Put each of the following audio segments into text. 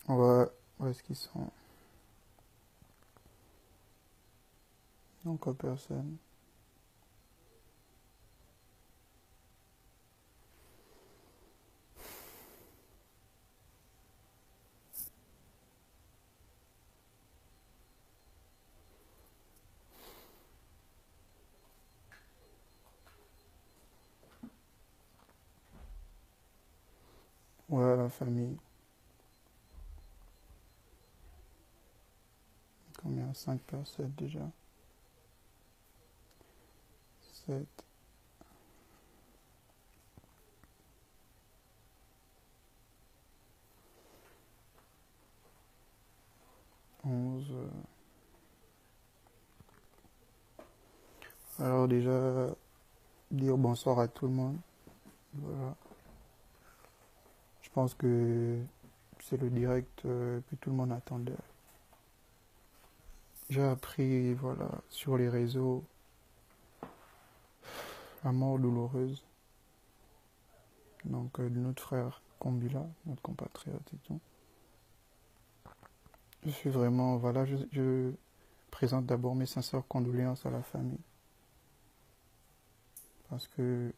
Ouais, où est-ce qu'ils sont? Encore personne. Ouais, la famille. Combien? 5 personnes déjà. 7, 11. Alors déjà, dire bonsoir à tout le monde. Voilà. Je pense que c'est le direct que tout le monde attendait. J'ai appris, voilà, sur les réseaux, la mort douloureuse donc de notre frère Kombila, notre compatriote et tout. Je suis vraiment, voilà, je présente d'abord mes sincères condoléances à la famille parce que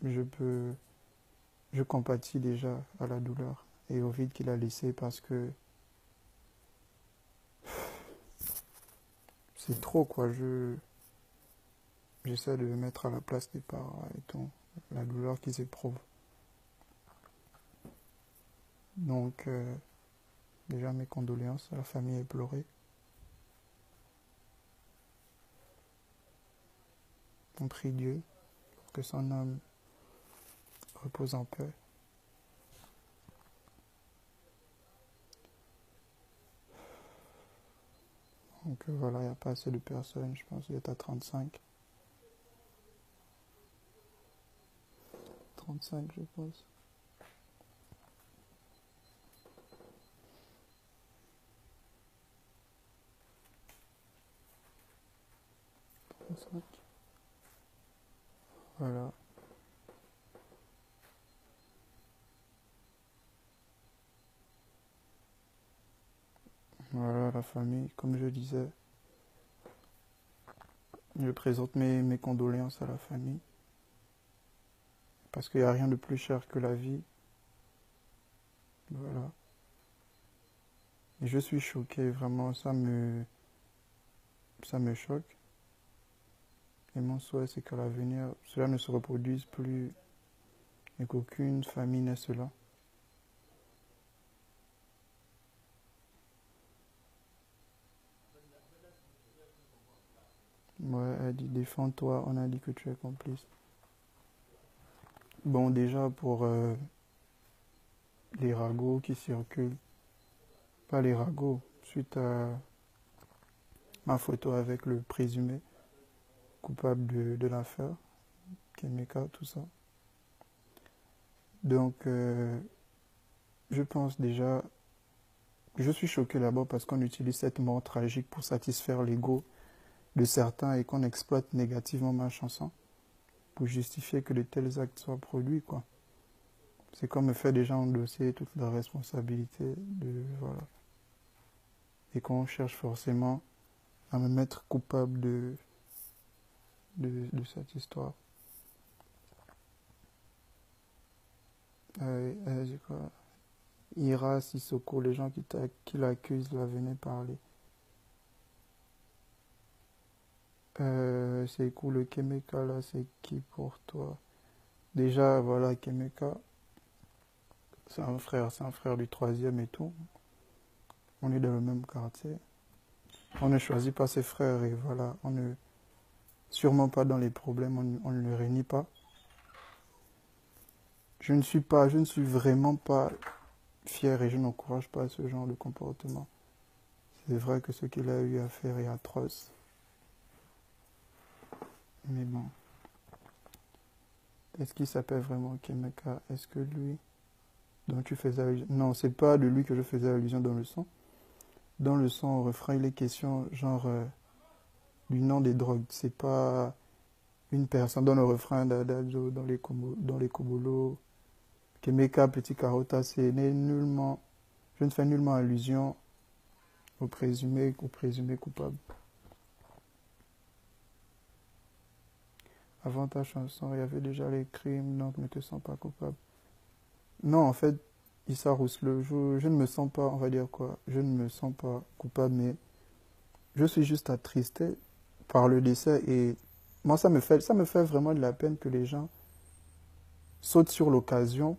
je compatis déjà à la douleur et au vide qu'il a laissé parce que c'est trop quoi. J'essaie de me mettre à la place des parents et tout, la douleur qu'ils éprouvent. Donc déjà mes condoléances à la famille éplorée. On prie Dieu pour que son âme repose en paix. Donc voilà, il n'y a pas assez de personnes, je pense qu'il est à 35. 35 je pense. 35. Voilà. Voilà la famille, comme je disais, je présente mes condoléances à la famille. Parce qu'il n'y a rien de plus cher que la vie. Voilà. Et je suis choqué, vraiment, ça me choque. Et mon souhait, c'est qu'à l'avenir, cela ne se reproduise plus et qu'aucune famille n'ait cela. Ouais, elle dit défends-toi, on a dit que tu es complice. Bon, déjà pour les ragots qui circulent, pas les ragots, suite à ma photo avec le présumé coupable de l'affaire, Kemeka, tout ça. Donc, je pense déjà, je suis choqué là-bas parce qu'on utilise cette mort tragique pour satisfaire l'ego de certains et qu'on exploite négativement ma chanson pour justifier que de tels actes soient produits, quoi. C'est comme me faire déjà endosser toute la responsabilité de, voilà. Et qu'on cherche forcément à me mettre coupable de cette histoire. J'ai quoi? Ira, Sissoko, les gens qui l'accusent, là, venaient parler. C'est cool, le Kemeka, là, c'est qui pour toi? Déjà, voilà, Kemeka, c'est un frère du troisième et tout. On est dans le même quartier. On ne choisit pas ses frères et voilà, on ne, sûrement pas dans les problèmes, on ne le réunit pas. Je ne suis vraiment pas fier et je n'encourage pas ce genre de comportement. C'est vrai que ce qu'il a eu à faire est atroce. Mais bon. Est-ce qu'il s'appelle vraiment Kemeka? Est-ce que lui, dont tu faisais allusion... Non, c'est pas de lui que je faisais allusion dans le son. Dans le son, au refrain, il est question genre du nom des drogues. C'est pas une personne dans le refrain d'Adjo, dans les Kobolos. Kemeka, Petit Carota, c'est nullement Je ne fais nullement allusion au présumé coupable. Avant ta chanson, il y avait déjà les crimes, donc ne te sens pas coupable. Non, en fait, Issa Rousselot, je ne me sens pas, on va dire quoi, je ne me sens pas coupable, mais je suis juste attristé par le décès et moi, ça me fait vraiment de la peine que les gens sautent sur l'occasion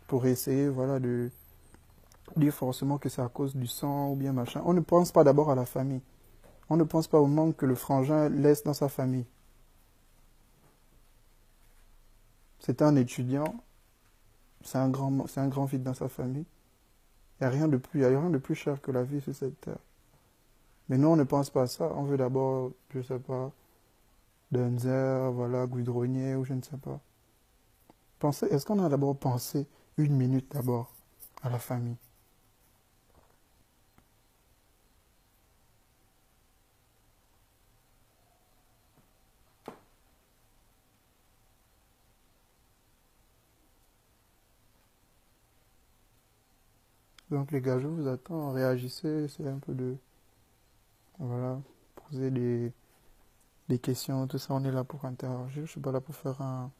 pour essayer, voilà, de dire forcément que c'est à cause du sang ou bien machin. On ne pense pas d'abord à la famille. On ne pense pas au manque que le frangin laisse dans sa famille. C'est un étudiant, c'est un grand vide dans sa famille. Il n'y a rien de plus, il y a rien de plus cher que la vie sur cette terre. Mais nous, on ne pense pas à ça. On veut d'abord, je ne sais pas, Denzer, voilà, Goudronnier ou je ne sais pas. Est-ce qu'on a d'abord pensé une minute d'abord à la famille? Donc les gars, je vous attends, réagissez, c'est un peu de, voilà, poser des questions, tout ça, on est là pour interagir, je suis pas là pour prendre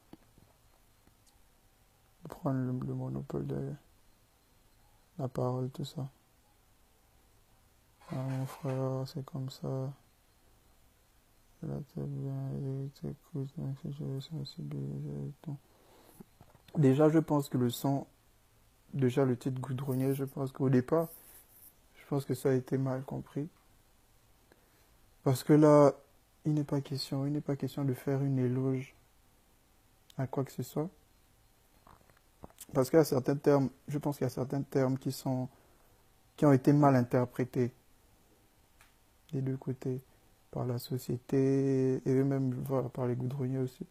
le monopole de la parole, tout ça. Ah, mon frère, c'est comme ça, là t'es bien, et t'écoutes, même si je veux sensibiliser et tout. Déjà, je pense que le son, déjà le titre Goudronnier, je pense qu'au départ, je pense que ça a été mal compris. Parce que là, il n'est pas question de faire une éloge à quoi que ce soit. Parce qu'il y a certains termes, je pense qu'il y a certains termes qui ont été mal interprétés des deux côtés, par la société et eux-mêmes, voilà, par les goudronniers aussi.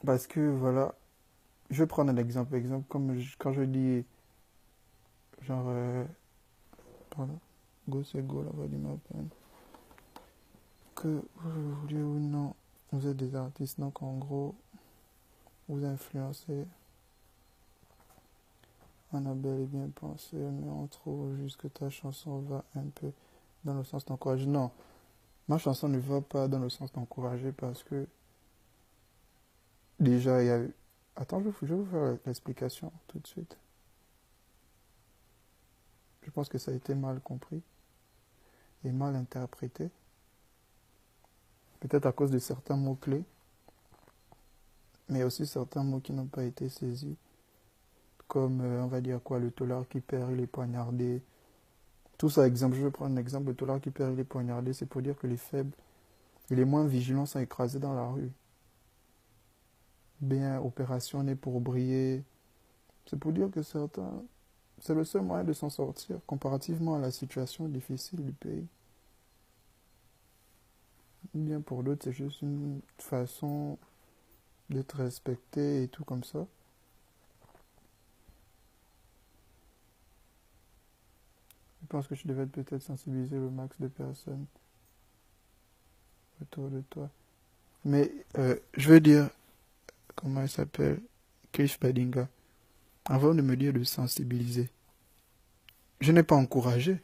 Parce que, voilà, je vais prendre un exemple. Quand je dis, genre, pardon, go c'est go, la voix du matin. Que vous vouliez ou non, vous êtes des artistes, donc en gros, vous influencez. On a bel et bien pensé, mais on trouve juste que ta chanson va un peu dans le sens d'encourager. Non, ma chanson ne va pas dans le sens d'encourager parce que déjà il y a eu... Attends, je vais vous faire l'explication tout de suite. Je pense que ça a été mal compris et mal interprété. Peut-être à cause de certains mots-clés, mais aussi certains mots qui n'ont pas été saisis. Comme, on va dire quoi, le tolard qui perd, il est poignardé. Tout ça, exemple, je vais prendre un exemple, le tolard qui perd, il est poignardé, c'est pour dire que les faibles et les moins vigilants sont écrasés dans la rue. Bien, opération n'est pour briller. C'est pour dire que certains, c'est le seul moyen de s'en sortir comparativement à la situation difficile du pays. Bien pour d'autres, c'est juste une façon d'être respecté et tout comme ça. Je pense que tu devais peut-être sensibiliser le max de personnes autour de toi. Mais je veux dire, comment il s'appelle, Cliff Badinga, avant de me dire de sensibiliser, je n'ai pas encouragé.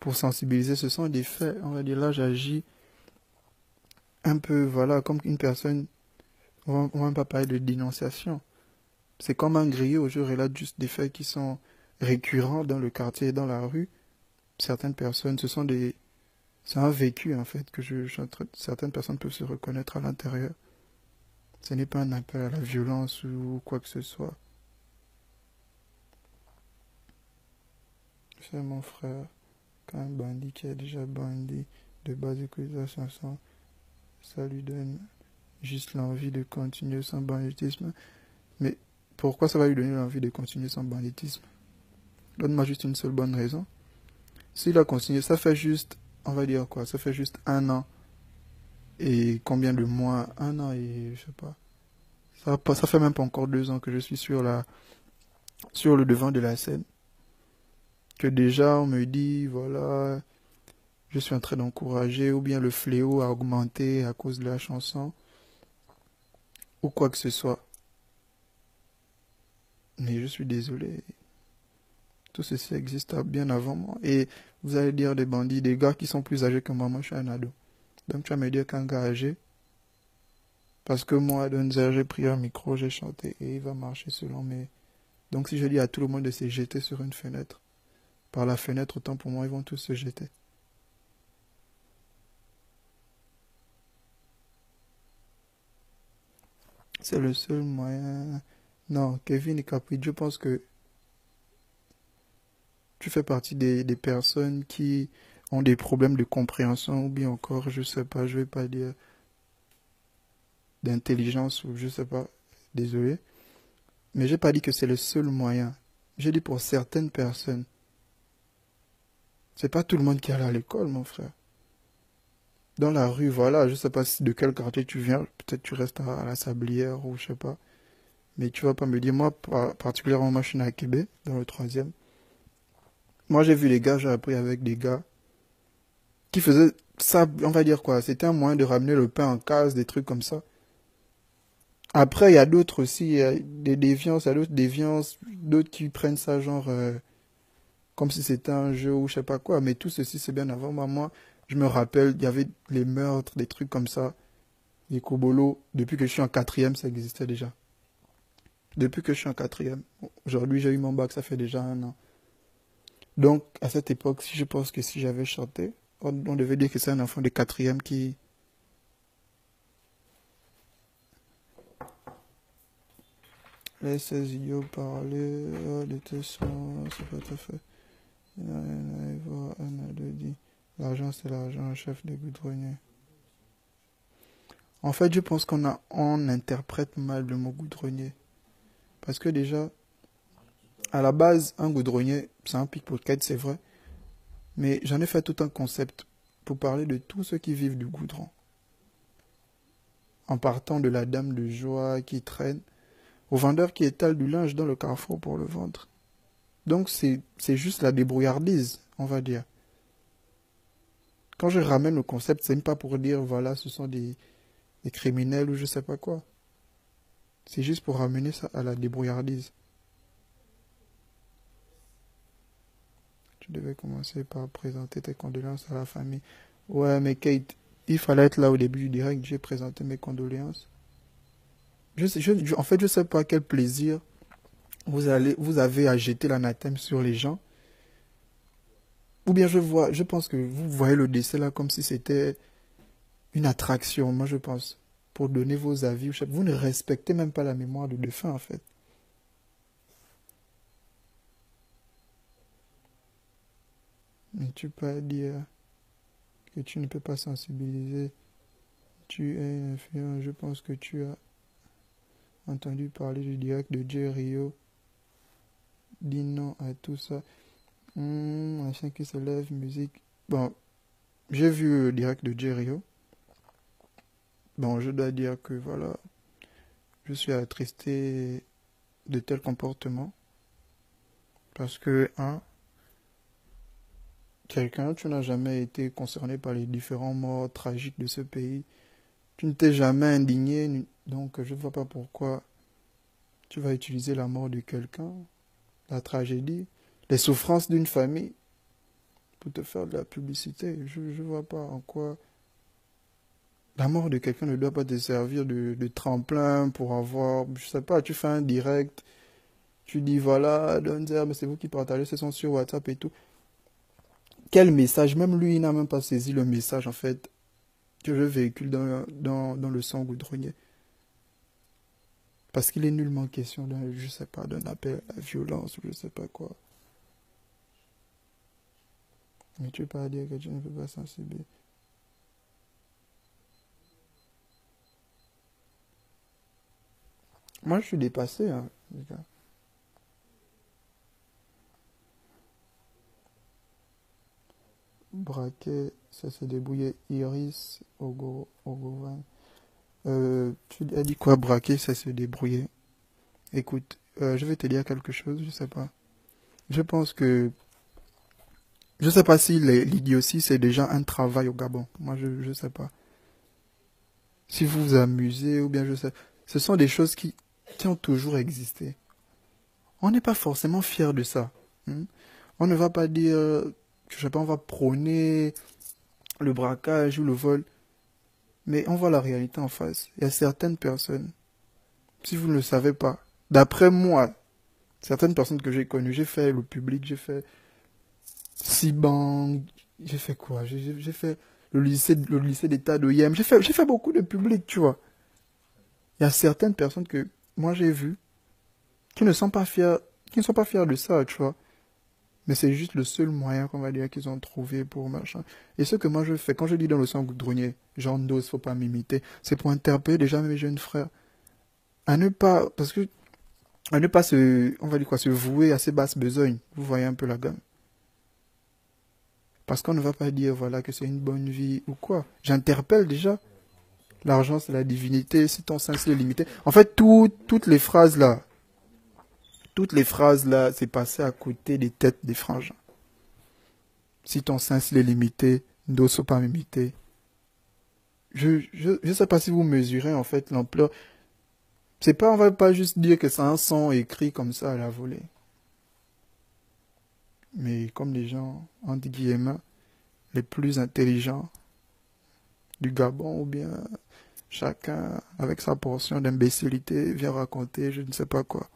Pour sensibiliser, ce sont des faits. On va dire là, j'agis un peu, voilà, comme une personne, on va même pas parler de dénonciation. C'est comme un griot, je relate juste des faits qui sont récurrents dans le quartier et dans la rue. Certaines personnes, c'est un vécu en fait certaines personnes peuvent se reconnaître à l'intérieur. Ce n'est pas un appel à la violence ou quoi que ce soit. C'est mon frère, quand un bandit qui est déjà bandit, de base écoute la chanson, ça lui donne juste l'envie de continuer son banditisme. Mais pourquoi ça va lui donner l'envie de continuer son banditisme? Donne-moi juste une seule bonne raison. S'il a continué, ça fait juste, on va dire quoi, ça fait juste 1 an. Et combien de mois? 1 an et je sais pas. Ça fait même pas encore 2 ans que je suis sur le devant de la scène. Que déjà on me dit, voilà, je suis en train d'encourager, ou bien le fléau a augmenté à cause de la chanson, ou quoi que ce soit. Mais je suis désolé. Tout ceci existe bien avant moi. Et vous allez dire des bandits, des gars qui sont plus âgés que moi. Moi, je suis un ado. Donc, tu vas me dire qu'un gars âgé, parce que moi, Donzer, j'ai pris un micro, j'ai chanté et il va marcher selon mes. Donc, si je dis à tout le monde de se jeter sur une fenêtre, par la fenêtre, autant pour moi, ils vont tous se jeter. C'est le seul moyen. Non, Kevin et Capri, je pense que tu fais partie des personnes qui ont des problèmes de compréhension ou bien encore, je sais pas, je vais pas dire d'intelligence ou je sais pas, désolé. Mais j'ai pas dit que c'est le seul moyen. J'ai dit pour certaines personnes. C'est pas tout le monde qui allait à l'école, mon frère. Dans la rue, voilà, je sais pas de quel quartier tu viens, peut-être tu restes à la Sablière ou je sais pas. Mais tu vas pas me dire, moi, particulièrement, moi, je suis né à Québec, dans le troisième. Moi, j'ai vu les gars, j'ai appris avec des gars qui faisaient ça, on va dire quoi, c'était un moyen de ramener le pain en case, des trucs comme ça. Après, il y a d'autres aussi, il y a des déviances, il y a d'autres déviances, d'autres qui prennent ça genre comme si c'était un jeu ou je sais pas quoi. Mais tout ceci, c'est bien avant moi. Moi, je me rappelle, il y avait les meurtres, des trucs comme ça, les kobolos. Depuis que je suis en quatrième, ça existait déjà. Depuis que je suis en quatrième. Aujourd'hui, j'ai eu mon bac, ça fait déjà 1 an. Donc, à cette époque, si je pense que si j'avais chanté, on devait dire que c'est un enfant de quatrième qui. Laisse ces idiots parler, les tessons, c'est pas tout à fait. Il n'a rien à y voir, un a deux dit. L'argent, c'est l'argent, chef des goudronniers. En fait, je pense on interprète mal le mot goudronnier. Parce que déjà, à la base, un goudronnier, c'est un pickpocket, c'est vrai. Mais j'en ai fait tout un concept pour parler de tous ceux qui vivent du goudron. En partant de la dame de joie qui traîne, au vendeur qui étale du linge dans le carrefour pour le vendre. Donc c'est juste la débrouillardise, on va dire. Quand je ramène le concept, c'est même pas pour dire, voilà, ce sont des criminels ou je sais pas quoi. C'est juste pour ramener ça à la débrouillardise. Tu devais commencer par présenter tes condoléances à la famille. Ouais, mais Kate, il fallait être là au début du direct, j'ai présenté mes condoléances. En fait, je sais pas quel plaisir vous avez à jeter l'anathème sur les gens. Ou bien je pense que vous voyez le décès là comme si c'était une attraction, moi je pense, pour donner vos avis. Vous ne respectez même pas la mémoire du défunt en fait. Mais tu peux dire que tu ne peux pas sensibiliser. Tu es influent. Je pense que tu as entendu parler du direct de Jay Rio. Dis non à tout ça. Un chien qui se lève, musique. Bon, j'ai vu le direct de Jay Rio. Bon, je dois dire que voilà, je suis attristé de tels comportements. Parce que, tu n'as jamais été concerné par les différents morts tragiques de ce pays. Tu ne t'es jamais indigné, donc je ne vois pas pourquoi tu vas utiliser la mort de quelqu'un, la tragédie, les souffrances d'une famille pour te faire de la publicité. Je ne vois pas en quoi la mort de quelqu'un ne doit pas te servir de tremplin pour avoir, je sais pas, tu fais un direct, tu dis voilà, Donzer, mais c'est vous qui partagez, ce sont sur WhatsApp et tout. Quel message? Même lui, il n'a même pas saisi le message en fait que je véhicule dans le son goudronnier. Parce qu'il est nullement question d'un, je sais pas, d'un appel à la violence ou je sais pas quoi. Mais tu peux pas dire que tu ne peux pas sensibiliser. Moi, je suis dépassé, hein, les gars. Braquet, ça s'est débrouillé. Iris, Ogovan. Tu as dit quoi, braquer, ça s'est débrouillé. Écoute, je vais te dire quelque chose, je sais pas. Je pense que je sais pas si l'idiotie c'est déjà un travail au Gabon. Moi je sais pas. Si vous vous amusez ou bien je sais. Ce sont des choses qui ont toujours existé. On n'est pas forcément fier de ça. Hmm. On ne va pas dire, je sais pas, on va prôner le braquage ou le vol, mais on voit la réalité en face. Il y a certaines personnes, si vous ne le savez pas, d'après moi, certaines personnes que j'ai connues, j'ai fait le public, j'ai fait Cibang, j'ai fait quoi? J'ai fait le lycée d'État de Yem, j'ai fait beaucoup de public, tu vois. Il y a certaines personnes que moi j'ai vues qui ne sont pas fiers, qui ne sont pas fiers de ça, tu vois. Mais c'est juste le seul moyen qu'on va dire qu'ils ont trouvé pour machin. Et ce que moi je fais, quand je dis dans le sang goudronnier, genre n'ose, faut pas m'imiter, c'est pour interpeller déjà mes jeunes frères. À ne pas, parce que, à ne pas se, on va dire quoi, se vouer à ces basses besognes. Vous voyez un peu la gamme. Parce qu'on ne va pas dire, voilà, que c'est une bonne vie ou quoi. J'interpelle déjà. L'argent, c'est la divinité. Si ton sein, c'est limité. En fait, toutes les phrases là, c'est passé à côté des têtes des frangins. Si ton sein, c'est limité, n'ose pas m'imiter. Je sais pas si vous mesurez, en fait, l'ampleur. C'est pas, on va pas juste dire que c'est un son écrit comme ça à la volée. Mais comme les gens, entre guillemets, les plus intelligents du Gabon ou bien chacun avec sa portion d'imbécilité vient raconter je ne sais pas quoi.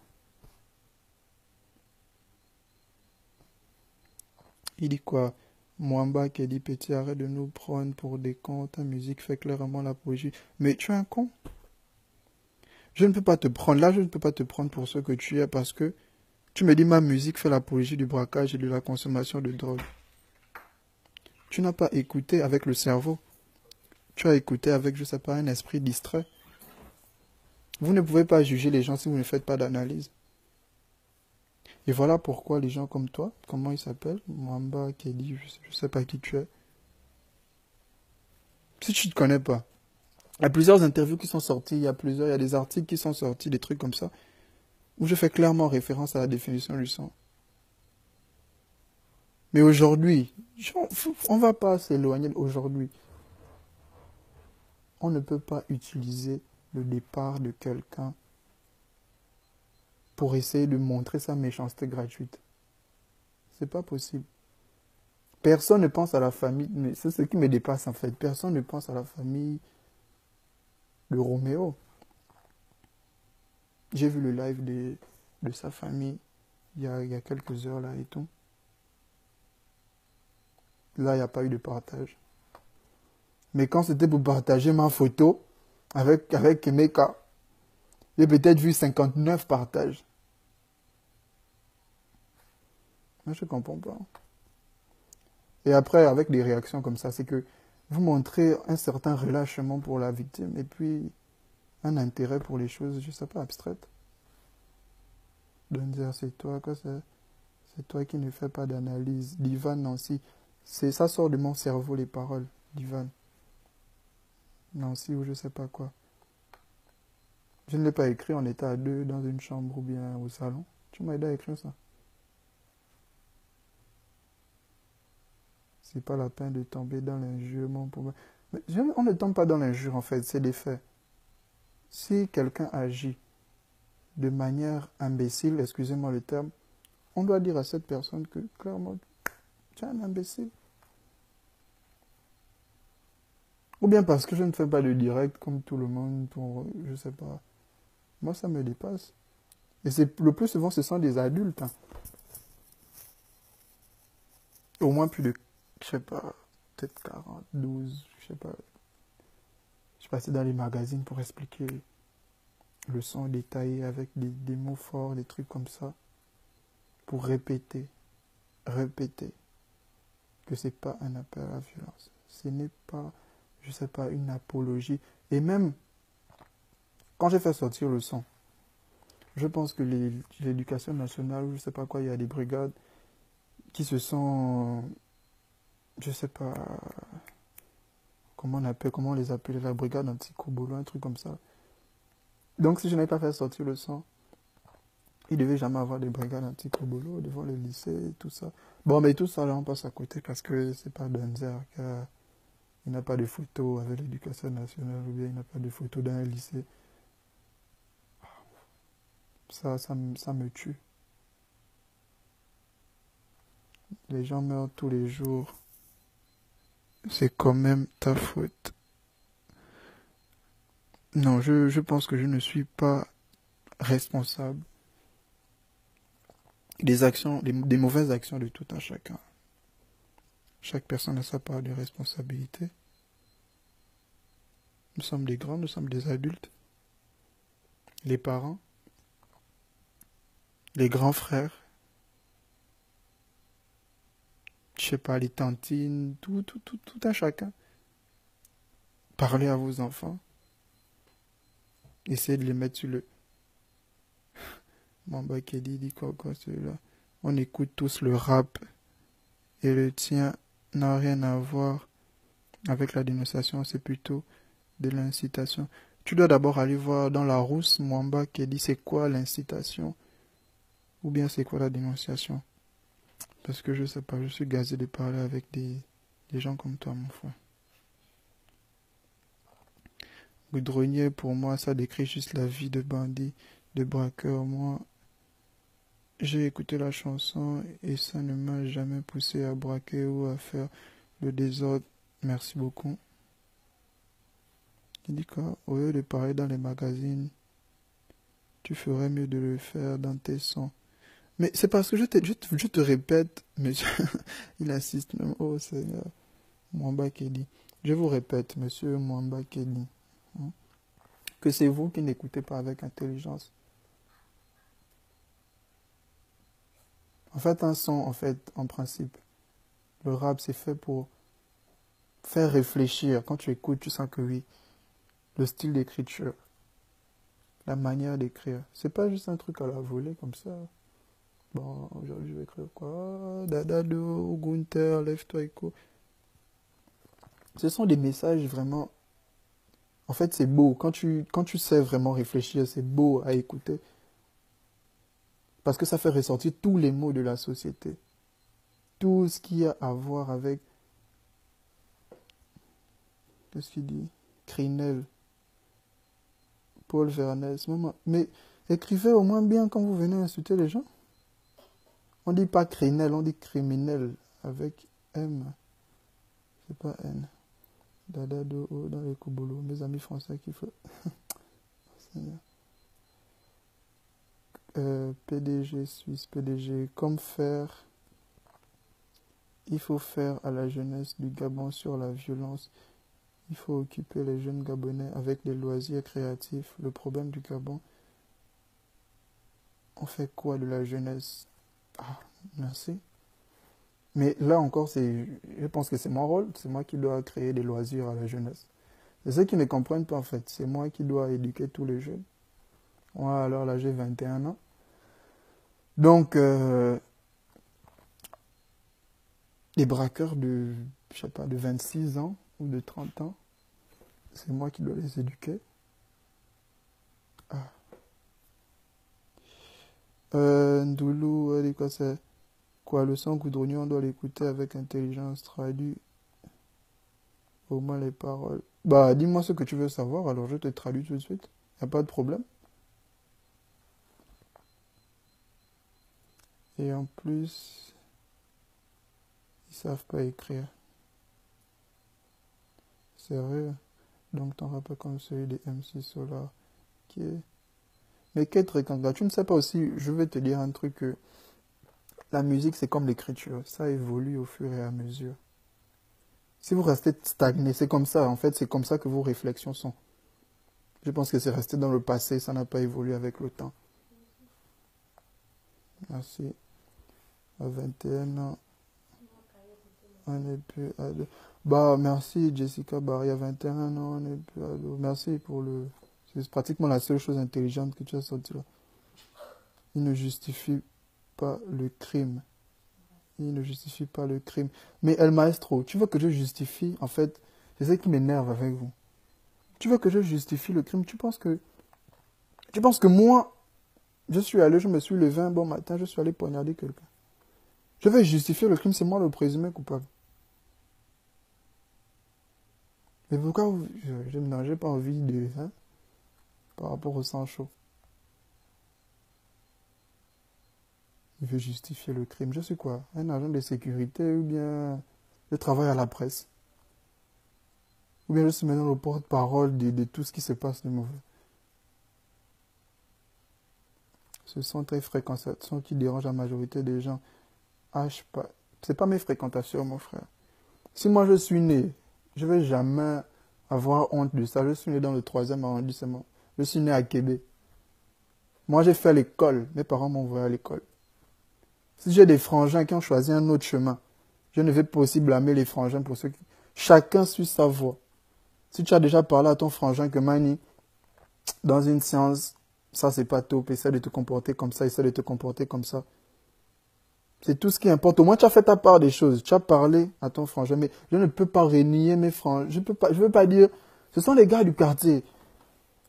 Il dit quoi? Mwamba qui dit petit arrête de nous prendre pour des cons, ta musique fait clairement l'apologie. Mais tu es un con. Je ne peux pas te prendre là, je ne peux pas te prendre pour ce que tu es parce que tu me dis ma musique fait l'apologie du braquage et de la consommation de drogue. Tu n'as pas écouté avec le cerveau. Tu as écouté avec, je sais pas, un esprit distrait. Vous ne pouvez pas juger les gens si vous ne faites pas d'analyse. Et voilà pourquoi les gens comme toi, comment ils s'appellent, Mwamba, Kelly, je sais pas qui tu es. Si tu ne te connais pas, il y a plusieurs interviews qui sont sorties, il y a des articles qui sont sortis, des trucs comme ça, où je fais clairement référence à la définition du sang. Mais aujourd'hui, on ne va pas s'éloigner aujourd'hui. On ne peut pas utiliser le départ de quelqu'un pour essayer de montrer sa méchanceté gratuite. C'est pas possible. Personne ne pense à la famille, mais c'est ce qui me dépasse en fait. Personne ne pense à la famille de Roméo. J'ai vu le live de sa famille il y a quelques heures là et tout. Là, il n'y a pas eu de partage. Mais quand c'était pour partager ma photo avec Emeka, j'ai peut-être vu 59 partages. Moi, je ne comprends pas. Et après, avec des réactions comme ça, c'est que vous montrez un certain relâchement pour la victime et puis un intérêt pour les choses, je ne sais pas, abstraites. De dire c'est toi, quoi, c'est toi qui ne fais pas d'analyse. D'Ivan Nancy, ça sort de mon cerveau les paroles d'Ivan Nancy ou je ne sais pas quoi. Je ne l'ai pas écrit, on était à deux dans une chambre ou bien au salon. Tu m'as aidé à écrire ça. C'est pas la peine de tomber dans l'injure, mon pauvre. Mais on ne tombe pas dans l'injure en fait, c'est des faits. Si quelqu'un agit de manière imbécile, excusez-moi le terme, on doit dire à cette personne que clairement, tu es un imbécile. Ou bien parce que je ne fais pas de direct comme tout le monde pour, je sais pas. Moi, ça me dépasse. Et c'est le plus souvent, ce sont des adultes. Hein. Au moins plus de, je sais pas, peut-être 40, 12, je sais pas. Je passais dans les magazines pour expliquer le son détaillé avec des mots forts, des trucs comme ça. Pour répéter que c'est pas un appel à la violence. Ce n'est pas, je sais pas, une apologie. Et même, quand j'ai fait sortir le son, je pense que l'éducation nationale, ou je sais pas quoi, il y a des brigades qui se sont, je sais pas, comment on les appelait, la brigade anti-Kobolo, un truc comme ça. Donc si je n'avais pas fait sortir le son, il devait jamais avoir des brigades anti-Kobolo devant le lycée et tout ça. Bon, mais tout ça, là, on passe à côté parce que c'est pas Donzer, il n'a pas de photo avec l'éducation nationale ou bien il n'a pas de photo dans un lycée. Ça me tue. Les gens meurent tous les jours. C'est quand même ta faute. Non, je pense que je ne suis pas responsable des actions, des mauvaises actions de tout un chacun. Chaque personne a sa part de responsabilité. Nous sommes des grands, nous sommes des adultes. Les parents, les grands frères, je sais pas, les tantines, tout un chacun. Parlez à vos enfants. Essayez de les mettre sur le... Mamba Kelly dit quoi celui-là. On écoute tous le rap et le tien n'a rien à voir avec la dénonciation, c'est plutôt de l'incitation. Tu dois d'abord aller voir dans la rousse Mwamba Kelly c'est quoi l'incitation ou bien c'est quoi la dénonciation. Parce que je sais pas, je suis gazé de parler avec des gens comme toi, mon frère. Goudronnier, pour moi, ça décrit juste la vie de bandit, de braqueur. Moi, j'ai écouté la chanson et ça ne m'a jamais poussé à braquer ou à faire le désordre. Merci beaucoup. Il dit quoi? Au lieu de parler dans les magazines, tu ferais mieux de le faire dans tes sons. Mais c'est parce que je te répète, monsieur, il insiste même, oh Seigneur, Mwamba Kelly. Je vous répète, monsieur Mwamba Kelly, que c'est vous qui n'écoutez pas avec intelligence. En fait, un son, en principe, le rap, c'est fait pour faire réfléchir. Quand tu écoutes, tu sens que oui, le style d'écriture, la manière d'écrire, c'est pas juste un truc à la volée comme ça. Bon, aujourd'hui, je vais écrire quoi? Dadado, Gunther, lève-toi, écho. Ce sont des messages vraiment... En fait, c'est beau. Quand tu sais vraiment réfléchir, c'est beau à écouter. Parce que ça fait ressortir tous les mots de la société. Tout ce qui a à voir avec... Qu'est-ce qu'il dit? Crinel, Paul Vernès. Mais écrivez au moins bien quand vous venez insulter les gens. On dit pas Crinel, on dit criminel avec M. C'est pas N. Dada do dans les Kouboulou. Mes amis français qui font... PDG Suisse, PDG, comme faire... Il faut faire à la jeunesse du Gabon sur la violence. Il faut occuper les jeunes Gabonais avec des loisirs créatifs. Le problème du Gabon, on fait quoi de la jeunesse? Ah, merci. Mais là encore, je pense que c'est mon rôle. C'est moi qui dois créer des loisirs à la jeunesse. C'est ceux qui ne comprennent pas en fait. C'est moi qui dois éduquer tous les jeunes. Moi, alors là, j'ai 21 ans. Donc, les braqueurs je sais pas, de 26 ans ou de 30 ans, c'est moi qui dois les éduquer. Ah. Ndoulou, elle dit quoi c'est? Quoi, le son Goudronnier, on doit l'écouter avec intelligence, traduit au moins les paroles. Bah, dis-moi ce que tu veux savoir, alors je te traduis tout de suite. Y a pas de problème. Et en plus, ils savent pas écrire. Sérieux? Donc ton rappeur comme celui de MC Solar, qui est... Mais qu'être Rekanga, tu ne sais pas aussi, je vais te dire un truc que la musique c'est comme l'écriture, ça évolue au fur et à mesure. Si vous restez stagné, c'est comme ça, en fait c'est comme ça que vos réflexions sont. Je pense que c'est resté dans le passé, ça n'a pas évolué avec le temps. Merci. À 21 ans, on n'est plus ado. Bah merci Jessica Barry, à 21 ans, on n'est plus ado. Merci pour le... C'est pratiquement la seule chose intelligente que tu as sortie là. Il ne justifie pas le crime. Il ne justifie pas le crime. Mais El Maestro, tu veux que je justifie, en fait, c'est ça qui m'énerve avec vous. Tu veux que je justifie le crime, tu penses que moi, je suis allé, je me suis levé un bon matin, je suis allé poignarder quelqu'un. Je vais justifier le crime, c'est moi le présumé coupable. Mais pourquoi je n'ai pas envie de... Hein, par rapport au sang chaud. Il veut justifier le crime. Je suis quoi? Un agent de sécurité ou bien je travaille à la presse? Ou bien je suis maintenant le porte-parole de tout ce qui se passe de mauvais? Ce sont tes fréquentations qui dérangent la majorité des gens. C'est pas mes fréquentations, mon frère. Si moi je suis né, je ne vais jamais avoir honte de ça. Je suis né dans le 3e arrondissement. Je suis né à Québec. Moi j'ai fait l'école. Mes parents m'ont envoyé à l'école. Si j'ai des frangins qui ont choisi un autre chemin, je ne vais pas aussi blâmer les frangins pour ceux qui... Chacun suit sa voie. Si tu as déjà parlé à ton frangin que Mani, dans une séance, ça c'est pas top, essaie de te comporter comme ça, essaie de te comporter comme ça. C'est tout ce qui importe. Au moins tu as fait ta part des choses. Tu as parlé à ton frangin. Mais je ne peux pas renier mes frangins. Je veux pas dire... Ce sont les gars du quartier.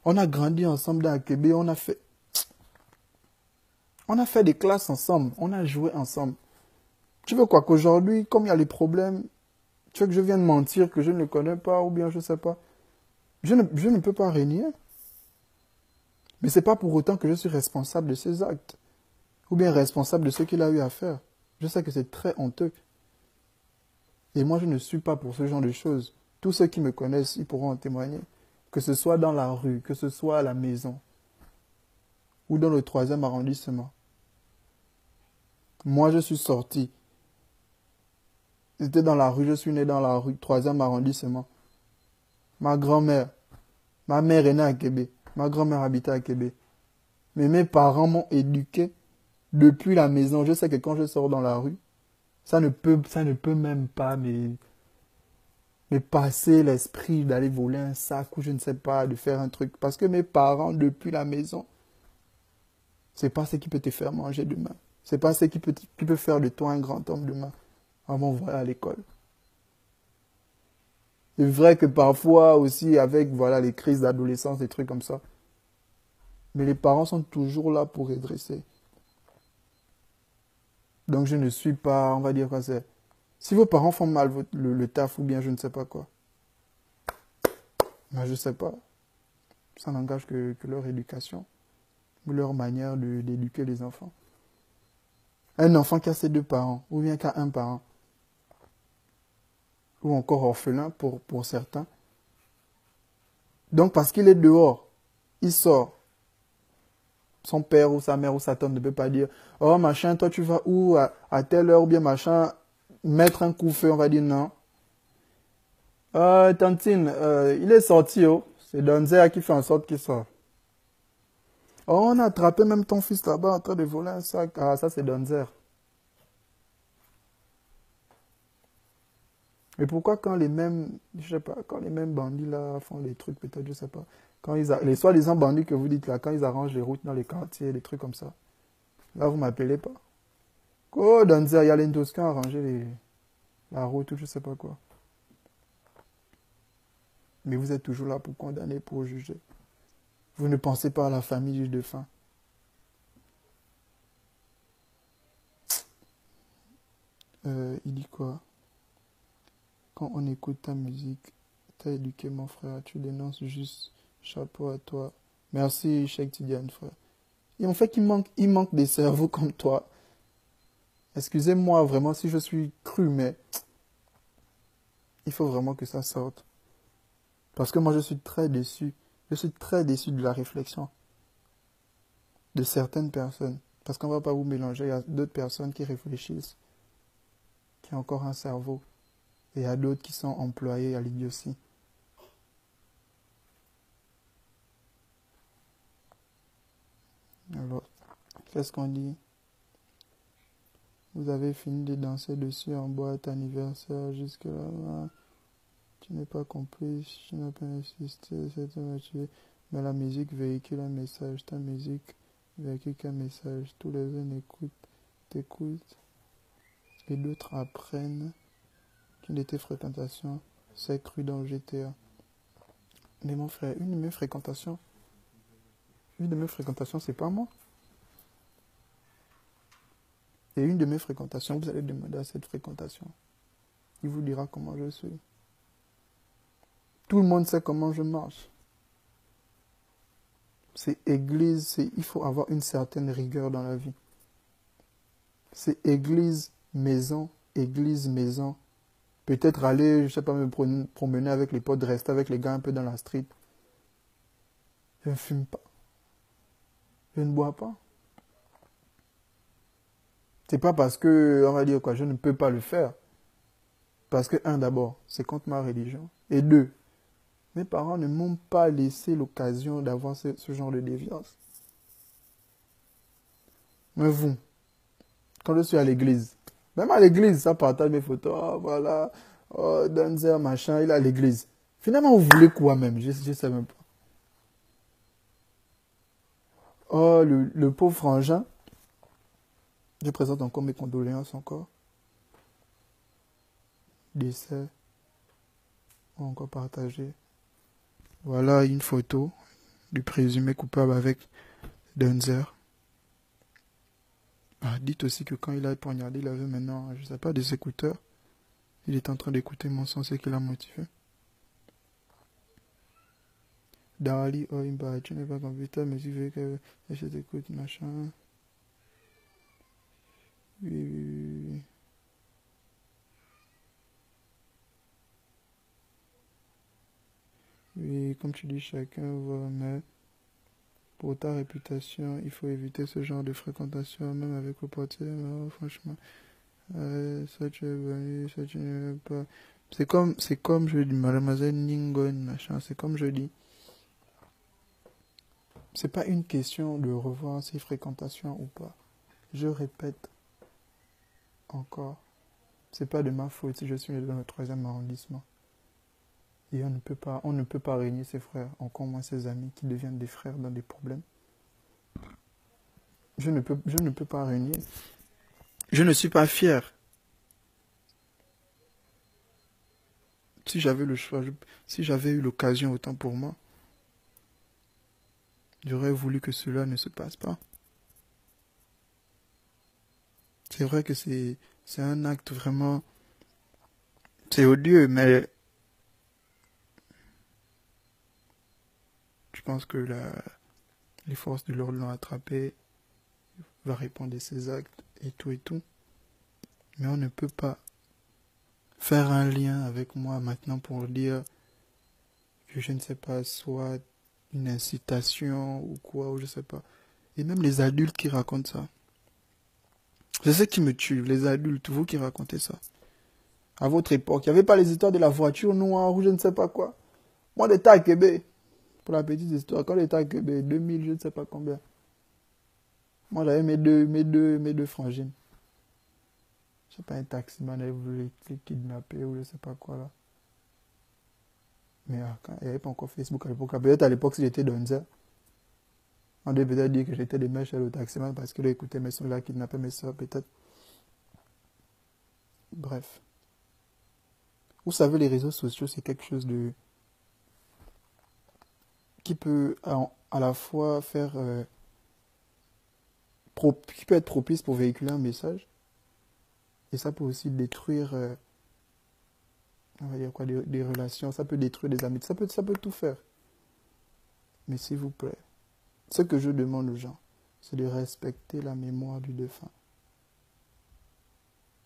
On a grandi ensemble dans Québec. On a fait des classes ensemble. On a joué ensemble. Tu veux quoi qu'aujourd'hui, comme il y a les problèmes, tu veux que je vienne mentir que je ne le connais pas ou bien je ne sais pas. Je ne peux pas renier. Mais ce n'est pas pour autant que je suis responsable de ses actes. Ou bien responsable de ce qu'il a eu à faire. Je sais que c'est très honteux. Et moi, je ne suis pas pour ce genre de choses. Tous ceux qui me connaissent, ils pourront en témoigner. Que ce soit dans la rue, que ce soit à la maison, ou dans le 3e arrondissement. Moi, je suis sorti. J'étais dans la rue, je suis né dans la rue, 3e arrondissement. Ma grand-mère, ma mère est née à Québec. Ma grand-mère habitait à Québec. Mais mes parents m'ont éduqué depuis la maison. Je sais que quand je sors dans la rue, ça ne peut même pas me passer l'esprit d'aller voler un sac ou je ne sais pas, de faire un truc. Parce que mes parents, depuis la maison, c'est pas ce qui peut te faire manger demain. C'est pas ce qui peut faire de toi un grand homme demain. Avant de voir à l'école. C'est vrai que parfois aussi avec voilà les crises d'adolescence, des trucs comme ça. Mais les parents sont toujours là pour redresser. Donc je ne suis pas, on va dire quoi c'est. Si vos parents font mal le taf ou bien je ne sais pas quoi. Ben, je ne sais pas. Ça n'engage que leur éducation. Ou leur manière d'éduquer les enfants. Un enfant qui a ses 2 parents, ou bien qui a un parent. Ou encore orphelin pour certains. Donc parce qu'il est dehors, il sort. Son père ou sa mère ou sa tante ne peut pas dire « Oh machin, toi tu vas où à telle heure ?» ou bien machin, mettre un coup de feu, on va dire non. Tantine, il est sorti, oh. C'est Donzer qui fait en sorte qu'il sort. Oh, on a attrapé même ton fils là-bas en train de voler un sac. Ah, ça c'est Donzer. Mais pourquoi quand les mêmes, je sais pas, quand les mêmes bandits là font les trucs, peut-être, je sais pas. Quand les soi-disant bandits que vous dites là, quand ils arrangent les routes dans les quartiers, des trucs comme ça. Là, vous m'appelez pas. Oh, Donzer, il y a les Toscans à arranger la route ou je sais pas quoi. Mais vous êtes toujours là pour condamner, pour juger. Vous ne pensez pas à la famille du défunt. Il dit quoi? Quand on écoute ta musique, t'as éduqué mon frère, tu dénonces juste, chapeau à toi. Merci, Cheikh Tidiane, frère. Et en fait, il manque des cerveaux comme toi. Excusez-moi vraiment si je suis cru, mais il faut vraiment que ça sorte. Parce que moi, je suis très déçu. Je suis très déçu de la réflexion de certaines personnes. Parce qu'on ne va pas vous mélanger. Il y a d'autres personnes qui réfléchissent, qui ont encore un cerveau. Et il y a d'autres qui sont employés à l'idiotie. Alors, qu'est-ce qu'on dit? Vous avez fini de danser dessus en boîte anniversaire jusque-là. Tu n'es pas compris, tu n'as pas insisté, c'est motivé. Mais la musique véhicule un message. Ta musique véhicule un message. Tous les uns t'écoutent. Et d'autres apprennent qu'une de tes fréquentations s'est crue dans le GTA. Mais mon frère, une de mes fréquentations, c'est pas moi. Et une de mes fréquentations, vous allez demander à cette fréquentation. Il vous dira comment je suis. Tout le monde sait comment je marche. C'est église, il faut avoir une certaine rigueur dans la vie. C'est église, maison, église, maison. Peut-être aller, je sais pas, me promener avec les potes, rester avec les gars un peu dans la street. Je ne fume pas. Je ne bois pas. C'est pas parce que, on va dire quoi, je ne peux pas le faire. Parce que, un, d'abord, c'est contre ma religion. Et deux, mes parents ne m'ont pas laissé l'occasion d'avoir ce genre de déviance. Mais vous, quand je suis à l'église, même à l'église, ça partage mes photos, oh, voilà, oh, Danzer, machin, il est à l'église. Finalement, vous voulez quoi même? Je ne sais même pas. Oh, le pauvre frangin, je présente encore mes condoléances encore. Décès, encore partagé. Voilà une photo du présumé coupable avec Danzer. Ah, dites aussi que quand il a poignardé, il avait maintenant, je ne sais pas, des écouteurs. Il est en train d'écouter mon son, c'est qui l'a motivé. Dali, oh, Imba, tu n'es pas computer, mais tu veux que je t'écoute, machin. Oui, oui, oui. Oui, comme tu dis, chacun va, mais pour ta réputation, il faut éviter ce genre de fréquentation, même avec le portier, franchement. Ça tu es venu, ça tu n'es pas. C'est comme je dis, mademoiselle Ningon, machin, c'est comme je dis. C'est pas une question de revoir ses fréquentations ou pas. Je répète encore, c'est pas de ma faute si je suis dans le 3e arrondissement. Et on ne peut pas régner ses frères, encore moins ses amis qui deviennent des frères dans des problèmes. Je ne peux pas régner. Je ne suis pas fier. Si j'avais le choix, si j'avais eu l'occasion autant pour moi, j'aurais voulu que cela ne se passe pas. C'est vrai que c'est un acte vraiment... C'est odieux, mais je pense que les forces de l'ordre l'ont attrapé, va répondre à ses actes et tout et tout. Mais on ne peut pas faire un lien avec moi maintenant pour dire que je ne sais pas, soit une incitation ou quoi, ou je sais pas. Et même les adultes qui racontent ça. C'est ce qui me tue, les adultes, vous qui racontez ça. À votre époque, il n'y avait pas les histoires de la voiture noire ou je ne sais pas quoi. Moi, j'étais à Québec, pour la petite histoire, quand j'étais à Québec, 2000, je ne sais pas combien. Moi, j'avais mes deux frangines. Je sais pas, un taximan avait voulu les kidnapper ou je sais pas quoi là. Mais quand, il n'y avait pas encore Facebook à l'époque. Peut-être à l'époque, si j'étais Donzer, on devait peut-être dire que j'étais des mèches au taximan parce qu'il écoutait mes soeurs là, kidnappait mes soeurs, peut-être. Bref. Vous savez, les réseaux sociaux, c'est quelque chose de qui peut à la fois faire qui peut être propice pour véhiculer un message et ça peut aussi détruire on va dire quoi, des relations, ça peut détruire des amitiés, ça peut tout faire. Mais s'il vous plaît, ce que je demande aux gens, c'est de respecter la mémoire du défunt.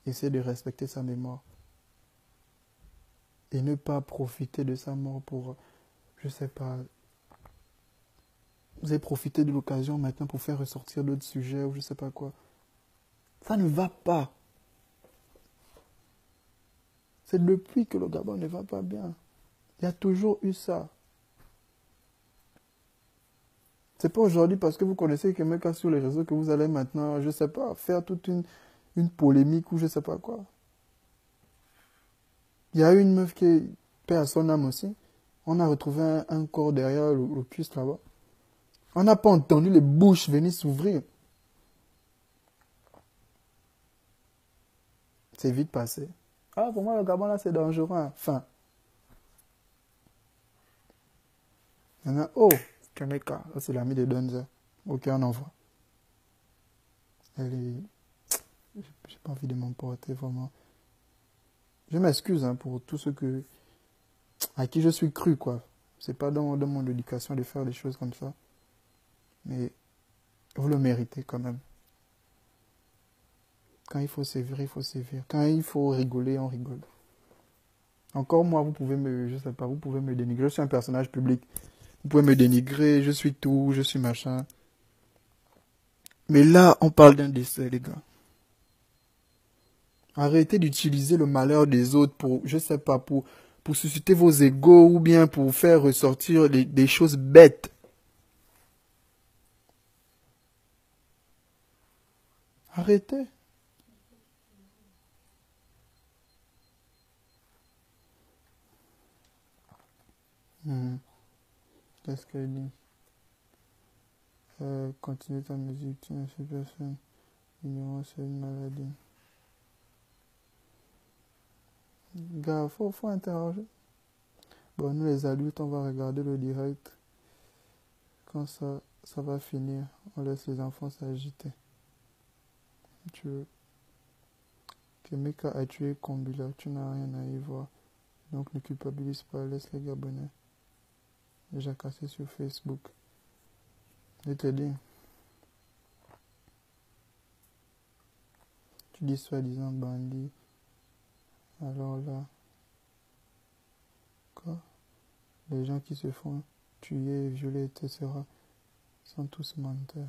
Essayez de respecter sa mémoire. Et ne pas profiter de sa mort pour, je sais pas, vous avez profité de l'occasion maintenant pour faire ressortir d'autres sujets ou je sais pas quoi. Ça ne va pas. C'est depuis que le Gabon ne va pas bien. Il y a toujours eu ça. C'est pas aujourd'hui parce que vous connaissez quelqu'un sur les réseaux que vous allez maintenant, je sais pas, faire toute une polémique ou je sais pas quoi. Il y a eu une meuf qui perd son âme aussi. On a retrouvé un corps derrière le cuisse là-bas. On n'a pas entendu les bouches venir s'ouvrir. C'est vite passé. Ah, pour moi, le Gabon là, c'est dangereux. Enfin. Il y en a, oh, Kaneka, c'est l'ami de Donzer. Ok, on envoie. Elle est... J'ai pas envie de m'emporter vraiment. Je m'excuse pour tout ce que... à qui je suis cru, quoi. C'est pas dans mon éducation de faire des choses comme ça. Mais vous le méritez quand même. Quand il faut sévir, il faut sévir. Quand il faut rigoler, on rigole. Encore moi, vous pouvez me, je sais pas, vous pouvez me dénigrer. Je suis un personnage public. Vous pouvez me dénigrer, je suis tout, je suis machin. Mais là, on parle d'un décès, les gars. Arrêtez d'utiliser le malheur des autres pour, je sais pas, pour susciter vos égos ou bien pour faire ressortir des choses bêtes. Arrêtez. Qu'est-ce qu'elle dit? Continue ta musique, tu ne fais personne. L'ignorance, c'est une maladie. Gars, faut interroger. Bon, nous les adultes, on va regarder le direct. Quand ça va finir, on laisse les enfants s'agiter. Tu veux. Kemeka a tué Kombila, tu n'as rien à y voir. Donc ne culpabilise pas, laisse les Gabonais. Déjà cassé sur Facebook. Je te dis. Tu dis soi-disant bandit. Alors là. Quoi? Les gens qui se font tuer, violer, etc. sont tous menteurs.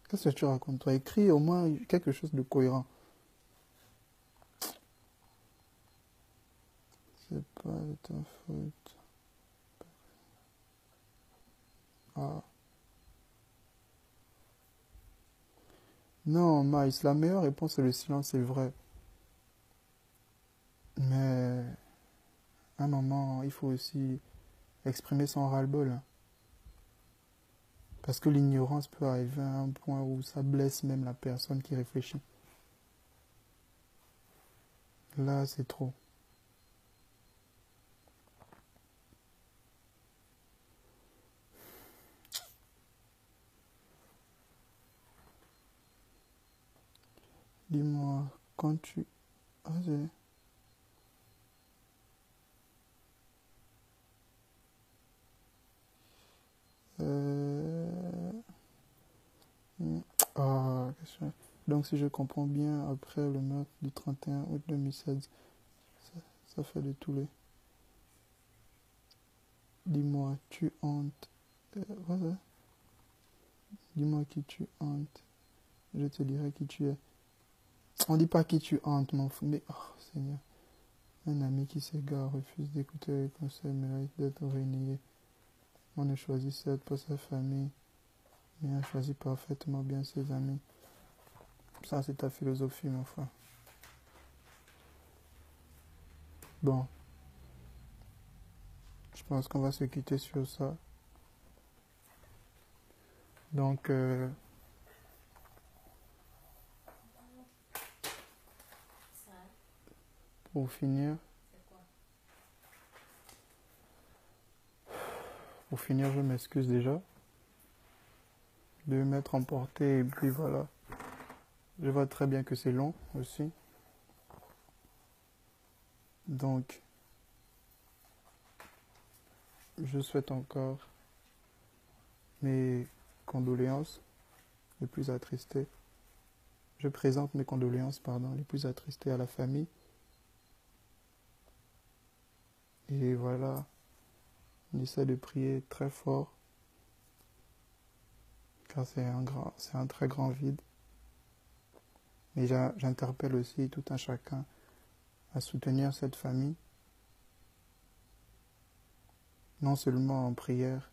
Qu'est-ce que tu racontes, toi? Écris au moins quelque chose de cohérent. C'est pas de ta faute. Ah. Non, Maïs, la meilleure réponse c'est le silence, c'est vrai. Mais à un moment, il faut aussi exprimer son ras-le-bol. Hein. Parce que l'ignorance peut arriver à un point où ça blesse même la personne qui réfléchit. Là, c'est trop. Dis-moi, quand tu... Ah, euh... Ah, question. Donc, si je comprends bien, après le meurtre du 31 août 2016, ça fait de tous les... Dis-moi, tu hantes... voilà. Dis-moi qui tu hantes. Je te dirai qui tu es. On dit pas qui tu hantes, mon fou. Mais, oh, Seigneur. Un ami qui s'égare, refuse d'écouter les conseils, mérite d'être renié. On ne choisit certes pas sa famille, mais on choisit parfaitement bien ses amis. Ça, c'est ta philosophie, mon frère. Bon, je pense qu'on va se quitter sur ça. Donc, pour finir, je m'excuse déjà de m'être emporté et puis voilà. Je vois très bien que c'est long aussi. Donc, je souhaite encore mes condoléances les plus attristées. Je présente mes condoléances, les plus attristées à la famille. Et voilà, on essaie de prier très fort, car c'est un très grand vide. Mais j'interpelle aussi tout un chacun à soutenir cette famille, non seulement en prière,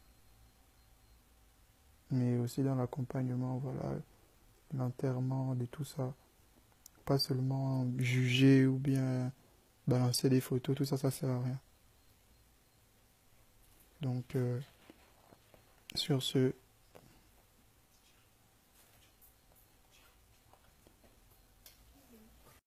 mais aussi dans l'accompagnement, voilà, l'enterrement de tout ça. Pas seulement juger ou bien balancer des photos, tout ça, ça sert à rien. Donc, sur ce,